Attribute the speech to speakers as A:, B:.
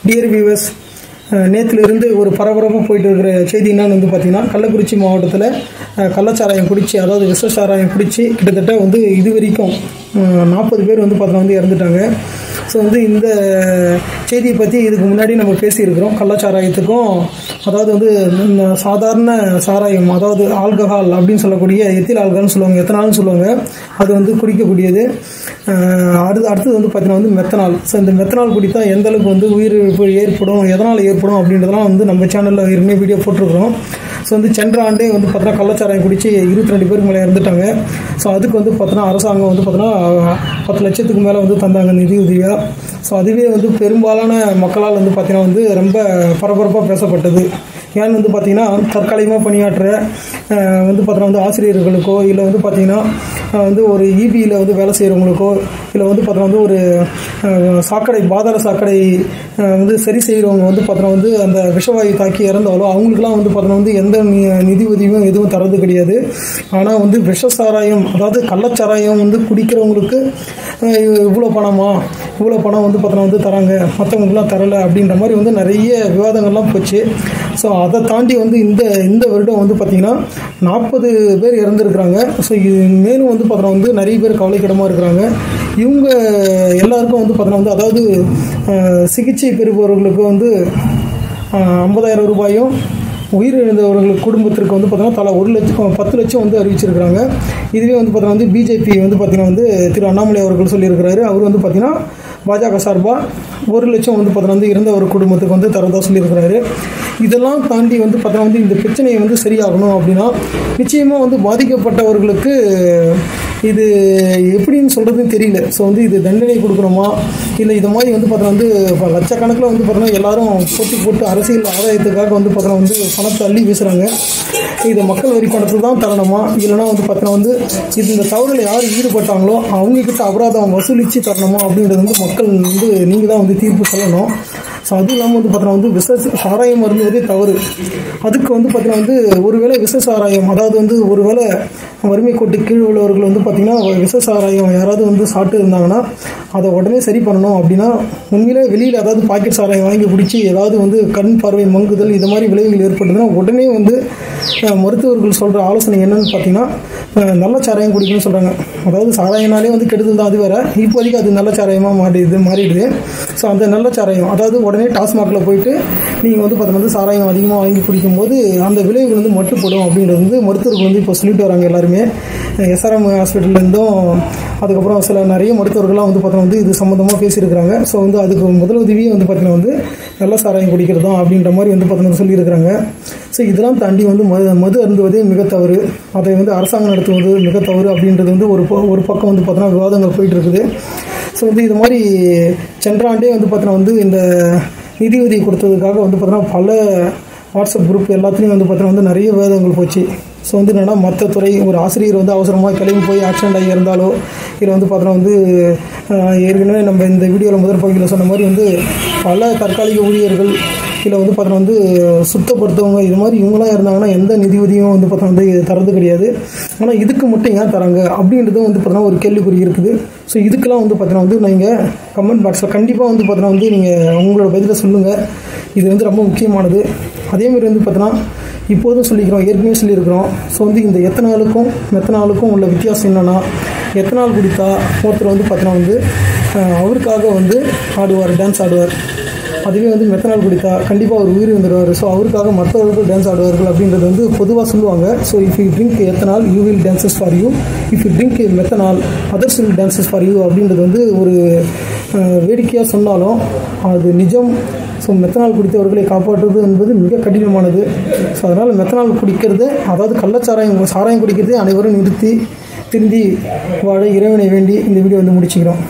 A: Dear viewers, நேற்றிலிருந்து ஒரு பரபரப்பாக போயிட்டு இருக்கிற செய்தி என்னன்னு வந்து பார்த்தீங்கன்னா, கள்ளக்குறிச்சி மாவட்டத்தில் கள்ளச்சாராயம் குடிச்சு, அதாவது விஷ சாராயம் குடிச்சு கிட்டத்தட்ட வந்து இது வரைக்கும் 40 பேர் வந்து பார்த்தீங்கன்னா வந்து இறந்துட்டாங்க. ஸோ வந்து இந்த செய்தியை பற்றி இதுக்கு முன்னாடி நம்ம பேசியிருக்கிறோம். கள்ளச்சாராயத்துக்கும் அதாவது வந்து சாதாரண சாராயம், அதாவது ஆல்கஹால் அப்படின்னு சொல்லக்கூடிய எத்தில் ஆல்கஹால்னு சொல்லுவாங்க, எத்தனால்னு சொல்லுவாங்க, அது வந்து குடிக்கக்கூடியது. அடுத்தது வந்து பார்த்தீங்கன்னா வந்து மெத்தனால். ஸோ இந்த மெத்தனால் குடித்தா எந்த அளவுக்கு வந்து உயிரிழப்பு ஏற்படும், எதனால் ஏற்படும் அப்படின்றதெல்லாம் வந்து நம்ம சேனலில் ஏற்கனவே வீடியோ போட்டிருக்கிறோம். ஸோ வந்து சென்ற ஆண்டே வந்து பார்த்தீங்கன்னா கள்ளச்சாராயம் குடிச்சு 22 பேருக்கு மேலே இறந்துட்டாங்க. ஸோ அதுக்கு வந்து பார்த்தீங்கன்னா அரசாங்கம் வந்து பார்த்தீங்கன்னா 10 லட்சத்துக்கு மேலே வந்து தந்தாங்க நிதி உதவியாக. ஸோ அதுவே வந்து பெரும்பாலான மக்களால் வந்து பார்த்தீங்கன்னா வந்து ரொம்ப பரபரப்பாக பேசப்பட்டது. ஏன்னு வந்து பார்த்தீங்கன்னா தற்காலிகமாக பணியாற்றுற வந்து பார்த்தீங்கன்னா வந்து ஆசிரியர்களுக்கோ, இல்லை வந்து பார்த்தீங்கன்னா வந்து ஒரு ஈபியில் வந்து வேலை செய்கிறவங்களுக்கோ, இல்லை வந்து பார்த்தீங்கன்னா வந்து ஒரு சாக்கடை, பாதாள சாக்கடை வந்து சரி செய்கிறவங்க வந்து பார்த்தீங்கன்னா வந்து அந்த விஷவாயு தாக்கி இறந்தாலும் அவங்களுக்குலாம் வந்து பார்த்தீங்கன்னா வந்து எந்த நிதி உதவியும் எதுவும் தரது கிடையாது. ஆனால் வந்து விஷ சாராயம், அதாவது கள்ளச்சாராயம் வந்து குடிக்கிறவங்களுக்கு இவ்வளோ பணம் வந்து பார்த்தீங்கன்னா வந்து தராங்க, மற்றவங்களுக்குலாம் தரலை அப்படின்ற மாதிரி வந்து நிறைய விவாதங்கள்லாம் போச்சு. ஸோ அதை தாண்டி வந்து இந்த வருடம் வந்து பார்த்திங்கன்னா 40 பேர் இறந்துருக்குறாங்க. ஸோ இது மேலும் வந்து பார்த்தீங்கன்னா வந்து நிறைய பேர் கவலைக்கிடமாக இருக்கிறாங்க. இவங்க எல்லாருக்கும் வந்து பார்த்தீங்கன்னா வந்து அதாவது சிகிச்சை பெறுபவர்களுக்கு வந்து 50,000 ரூபாயும், உயிரிழந்தவர்களுக்கு குடும்பத்திற்கு வந்து பார்த்தீங்கன்னா தலா 10 லட்சம் வந்து அறிவிச்சிருக்கிறாங்க. இதுவே வந்து பார்த்தீங்கன்னா வந்து பிஜேபி வந்து பார்த்தீங்கன்னா வந்து திரு அண்ணாமலை அவர்கள் சொல்லியிருக்கிறாரு. அவர் வந்து பார்த்தீங்கன்னா பாஜக சார்பாக 1 லட்சம் வந்து பார்த்தீங்கன்னா வந்து இறந்த ஒரு குடும்பத்துக்கு வந்து தரதா சொல்லியிருக்கிறாரு. இதெல்லாம் தாண்டி வந்து பார்த்தீங்கன்னா வந்து இந்த பிரச்சனையை வந்து சரியாகணும் அப்படின்னா நிச்சயமாக வந்து பாதிக்கப்பட்டவர்களுக்கு இது எப்படின்னு சொல்கிறதுன்னு தெரியல. ஸோ வந்து இது தண்டனை கொடுக்கணுமா, இல்லை இது மாதிரி வந்து பார்த்தீங்கன்னா வந்து இப்போ லட்சக்கணக்கில் வந்து பார்த்தீங்கன்னா எல்லாரும் போட்டு அரசியல் ஆதாயத்துக்காக வந்து பார்த்தீங்கன்னா வந்து பணத்தை அள்ளி வீசுகிறாங்க. இது மக்கள் வரி பணத்தை தான் தரணுமா, இல்லைனா வந்து பார்த்தீங்கன்னா வந்து இந்த தவறில் யார் ஈடுபட்டாங்களோ அவங்கக்கிட்ட அபராதம் வசூலித்து தரணுமா அப்படின்றது வந்து மக்கள் வந்து நீங்கள் தான் வந்து தீர்ப்பு சொல்லணும். ஸோ அதுவும் இல்லாமல் வந்து பார்த்தீங்கன்னா வந்து விஷ சாராயம் அருந்துவதே தவறு. அதுக்கு வந்து பார்த்தீங்கன்னா வந்து ஒருவேளை விஷ சாராயம், அதாவது வந்து ஒருவேளை வறுமை கோட்டு கீழ் உள்ளவர்கள் வந்து பார்த்திங்கன்னா விஷ சாராயம் யாராவது வந்து சாப்பிட்டு இருந்தாங்கன்னா அதை உடனே சரி பண்ணணும். அப்படின்னா உண்மையிலே வெளியில் அதாவது பாக்கெட் சாராயம் வாங்கி பிடிச்சி ஏதாவது வந்து கண் பார்வை மங்குதல் இது மாதிரி விளைவுகள் ஏற்பட்டதுன்னா உடனே வந்து மருத்துவர்கள் சொல்கிற ஆலோசனை என்னன்னு பார்த்தீங்கன்னா நல்ல சாராயம் குடிக்கணும்னு சொல்கிறாங்க. அதாவது சாராயனாலே வந்து கெடுதல் தான், அது வேறு. இப்போதைக்கு அது நல்ல சாராயமாக மாறிடுது. ஸோ அந்த நல்ல சாராயம், அதாவது உடனே டாஸ்மாகில் போயிட்டு நீங்கள் வந்து பார்த்தீங்கன்னா வந்து சாராயம் அதிகமாக வாங்கி குடிக்கும்போது அந்த விளைவுகள் வந்து மட்டுப்படும் அப்படின்றது வந்து மருத்துவர்கள் வந்து இப்போ சொல்லிட்டு வராங்க எல்லாருமே. எஸ்ஆர்எம் ஹாஸ்பிட்டல்லேருந்தும் அதுக்கப்புறம் சில நிறைய மருத்துவர்கள்லாம் வந்து பார்த்தீங்கன்னா வந்து இது சம்மந்தமாக பேசியிருக்கிறாங்க. ஸோ வந்து அதுக்கு முதலுதவியே வந்து பார்த்தீங்கன்னா வந்து நல்ல சாராயம் குடிக்கிறது தான் அப்படின்ற மாதிரி வந்து பார்த்தீங்கன்னா சொல்லியிருக்கிறாங்க. ஸோ இதெல்லாம் தாண்டி வந்து மது அருந்துவதே மிக தவறு, அதை வந்து அரசாங்கம் நடத்துவது மிக தவறு அப்படின்றது வந்து ஒரு பக்கம் வந்து பார்த்தீங்கன்னா விவாதங்கள் போயிட்டு இருக்குது. ஸோ வந்து இது மாதிரி சென்ற ஆண்டே வந்து பார்த்தீங்கன்னா வந்து இந்த நிதியுதவி கொடுத்ததுக்காக வந்து பார்த்தீங்கன்னா பல வாட்ஸ்அப் குரூப் எல்லாத்துலேயும் வந்து பார்த்தீங்கன்னா வந்து நிறைய விவாதங்கள் போச்சு. ஸோ வந்து என்னென்னா மற்ற துறை ஒரு ஆசிரியர் வந்து அவசரமாக கிளம்பி போய் ஆக்சிடென்ட் ஆகி இருந்தாலோ, இல்லை வந்து பார்த்தோன்னா வந்து ஏற்கனவே நம்ம இந்த வீடியோவில் முதல் பகுதியில் சொன்ன மாதிரி வந்து பல தற்காலிக ஊழியர்கள், இல்லை வந்து பார்த்தோன்னா வந்து சுத்தப்படுத்தவங்க, இது மாதிரி இவங்களாம் இருந்தாங்கன்னா எந்த நிதி உதவியும் வந்து பார்த்தோன்னா வந்து தரது கிடையாது. ஆனால் இதுக்கு மட்டும் ஏன் தராங்க அப்படின்றதும் வந்து பார்த்தோன்னா ஒரு கேள்விக்குறி இருக்குது. ஸோ இதுக்கெல்லாம் வந்து பார்த்தோன்னா வந்து நீங்கள் கமெண்ட் பாக்ஸில் கண்டிப்பாக வந்து பார்த்தோன்னா வந்து நீங்கள் உங்களோட பதிலை சொல்லுங்கள். இது வந்து ரொம்ப முக்கியமானது. அதேமாதிரி வந்து பார்த்தோன்னா இப்போதும் சொல்லிக்கிறோம், ஏற்கனவே சொல்லியிருக்கிறோம். ஸோ வந்து இந்த எத்தனாலுக்கும் மெத்தனாலுக்கும் உள்ள வித்தியாசம் என்னென்னா, எத்தனால் குடித்தா ஒருத்தர் வந்து பார்த்தோன்னா வந்து அவருக்காக வந்து ஆடுவார், டான்ஸ் ஆடுவார். அதுவே வந்து மெத்தனால் குடித்தா கண்டிப்பாக அவர் உயிர் வந்துடுவார். ஸோ அவருக்காக மற்றவர்கள் டான்ஸ் ஆடுவார்கள் அப்படின்றது வந்து பொதுவாக சொல்லுவாங்க. So if you drink ethanol you will dances for you, if you drink methanol others will dances for you அப்படின்றது வந்து ஒரு வேடிக்கையாக சொன்னாலும் அது நிஜம். ஸோ மெத்தனால் குடித்தவர்களை காப்பாற்றுவது என்பது மிக கடினமானது. ஸோ அதனால் மெத்தனால் குடிக்கிறது, அதாவது சாராயம் குடிக்கிறதே அனைவரும் நிறுத்தி திருந்தி வாழ இறைவனை வேண்டி இந்த வீடியோ வந்து முடிச்சுக்கிறோம்.